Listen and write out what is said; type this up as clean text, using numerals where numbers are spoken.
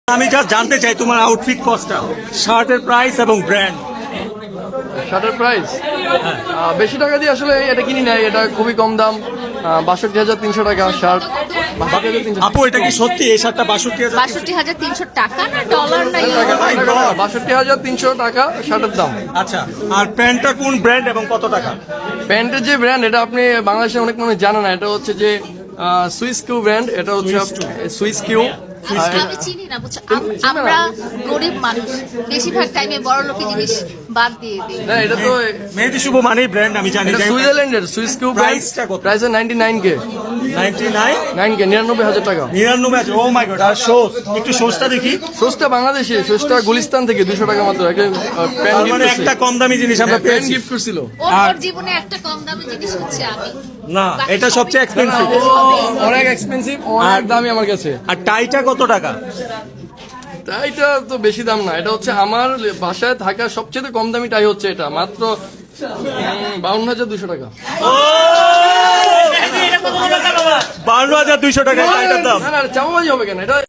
আমি যা জানতে চাই তোমার আউটফিট কস্টটা, শার্টের প্রাইস এবং ব্র্যান্ড। শার্টের প্রাইস বেশি টাকা দিয়ে আসলে এটা কিনি নাই, এটা খুবই কম দাম, 62,300 টাকা শার্ট। আপু এটা কি সত্যি এই শার্টটা 62,000? 62,300 টাকা না ডলার না ইউরো? 62,300 টাকা শার্টের দাম। আচ্ছা, আর প্যান্টটা কোন ব্র্যান্ড এবং কত টাকা? প্যান্টের যে ব্র্যান্ড, এটা আপনি বাংলাদেশে অনেক মানুষ জানে না, এটা হচ্ছে যে সুইস কিউ ব্র্যান্ড। এটা হচ্ছে সুইস কিউ। আমি চিনি না, বুঝছো, আমরা গরিব মানুষ, বেশিরভাগ টাইমে বড় লোকের জিনিস বাদ দিয়ে দিই। না, এটা তো মেহেদি শুভ মানেই ব্র্যান্ড, আমি জানি। এটা সুইজারল্যান্ডের সুইস কিউ ব্র্যান্ড। প্রাইসটা কত? Price 99K। 99? 9K, 99,000 টাকা। 99 আছে। ও মাই গড। আর শোজ, একটু শোজটা দেখি। সোসটা বাংলাদেশি, সোসটা গুলিস্তান থেকে 200 টাকা মাত্র। একটা প্যান্ট তার মানে একটা কম দামি জিনিস আমরা প্যান্ট পেয়েছি। গিফট করছিল। ওর জীবনে একটা কম দামি জিনিস হচ্ছে আমি। না, এটা সবচেয়ে এক্সপেন্সিভ। অনেক এক্সপেন্সিভ, অনেক দামি আমার কাছে। আর টাইটা কত টাকা? টাইটা তো বেশি দাম না, এটা হচ্ছে আমার বাসায় থাকা সবচেয়ে কম দামি টাই হচ্ছে এটা, মাত্র 52,200 টাকা। 52,200 টাকা টাইটার দাম। না না, চাপাবাজি হবে কেন এটা?